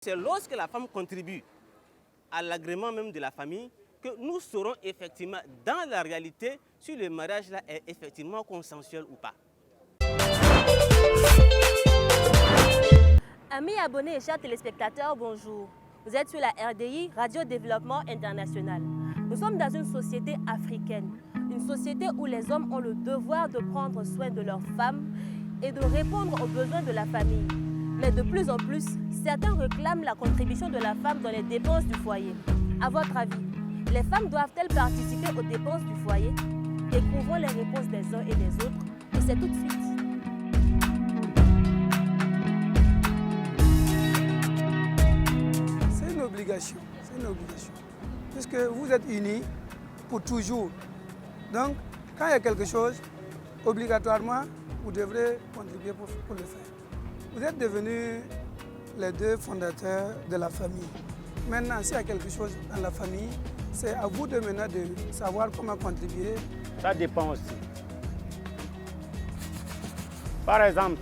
C'est lorsque la femme contribue à l'agrément même de la famille que nous saurons effectivement dans la réalité si le mariage là est effectivement consensuel ou pas. Amis abonnés et chers téléspectateurs, bonjour. Vous êtes sur la RDI, Radio Développement International. Nous sommes dans une société africaine, une société où les hommes ont le devoir de prendre soin de leurs femmes et de répondre aux besoins de la famille. Mais de plus en plus, certains réclament la contribution de la femme dans les dépenses du foyer. À votre avis, les femmes doivent-elles participer aux dépenses du foyer? Découvrons les réponses des uns et des autres, et c'est tout de suite. C'est une obligation, puisque vous êtes unis pour toujours. Donc, quand il y a quelque chose, obligatoirement, vous devrez contribuer pour le faire. Vous êtes devenus les deux fondateurs de la famille. Maintenant, s'il y a quelque chose dans la famille, c'est à vous de maintenant de savoir comment contribuer. Ça dépend aussi. Par exemple,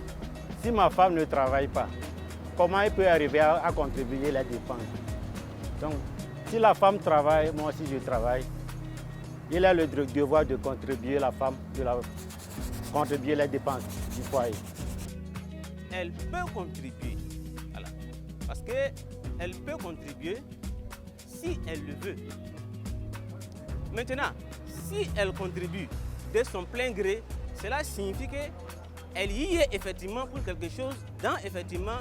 si ma femme ne travaille pas, comment elle peut arriver à contribuer les dépenses? Donc, si la femme travaille, moi aussi je travaille, il a le devoir de contribuer contribuer les dépenses du foyer. Elle peut contribuer, voilà, parce qu'elle peut contribuer si elle le veut. Maintenant, si elle contribue de son plein gré, cela signifie qu'elle y est effectivement pour quelque chose dans effectivement,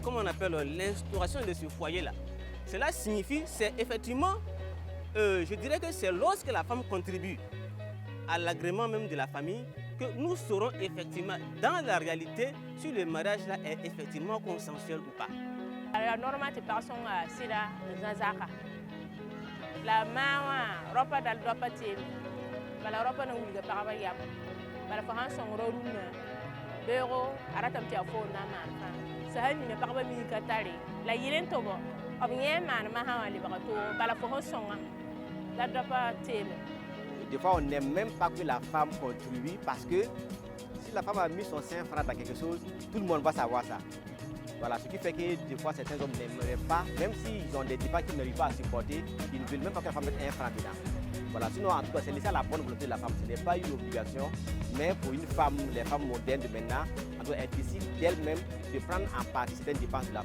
comment on appelle l'instauration de ce foyer-là. Cela signifie, c'est effectivement, je dirais que c'est lorsque la femme contribue à l'agrément même de la famille que nous saurons effectivement dans la réalité si le mariage là est effectivement consensuel ou pas. La norme est personne sida zazaka. La mawa ropa dal ropa tim. Bala ropa na wuliga paraba yam. Bala fa han son roruna. Bero aratam tia fo na man. Sahani ne paraba mi katari. La yilen tobo. Obnye man ma ha wali bakato bala fa han songa. La ropa tim. Des fois, on n'aime même pas que la femme contribue parce que si la femme a mis son 5 francs dans quelque chose, tout le monde va savoir ça. Voilà, ce qui fait que des fois, certains hommes n'aimeraient pas, même s'ils ont des dépenses qu'ils n'arrivent pas à supporter, ils ne veulent même pas que la femme mette 1 franc dedans. Voilà, sinon, en tout cas, c'est laissé à la bonne volonté de la femme. Ce n'est pas une obligation, mais pour une femme, les femmes modernes de maintenant, elles décident d'elles-mêmes de prendre en partie certaines dépenses de la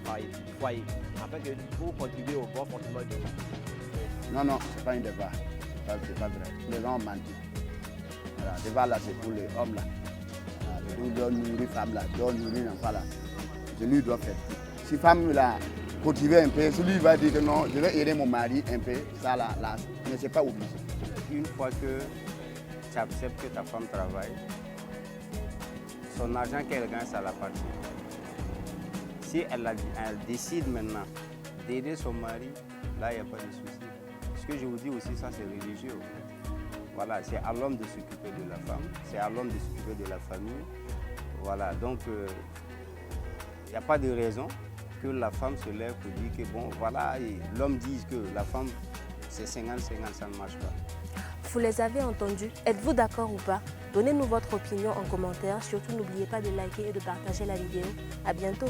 foyer, afin que pour contribuer au bon fonctionnement du foyer. Non, ce n'est pas une débat. C'est pas vrai. Les gens ont menti. Voilà, le débat là, c'est pour les hommes là. Ils doivent nourrir les femmes là, ils doivent nourrir les enfants là. Je lui dois faire tout. Si femme là cultive un peu, celui va dire que non, je vais aider mon mari un peu, ça là, mais c'est pas obligé. Une fois que tu acceptes que ta femme travaille, son argent qu'elle gagne, ça l'appartient. Si elle décide maintenant d'aider son mari, là, il n'y a pas de souci. Ce que je vous dis aussi, ça c'est religieux. Voilà, c'est à l'homme de s'occuper de la femme, c'est à l'homme de s'occuper de la famille. Voilà, donc il n'y a pas de raison que la femme se lève pour dire que bon, voilà, l'homme dise que la femme c'est 50-50, ça ne marche pas. Vous les avez entendus? Êtes-vous d'accord ou pas? Donnez-nous votre opinion en commentaire. Surtout, n'oubliez pas de liker et de partager la vidéo. À bientôt.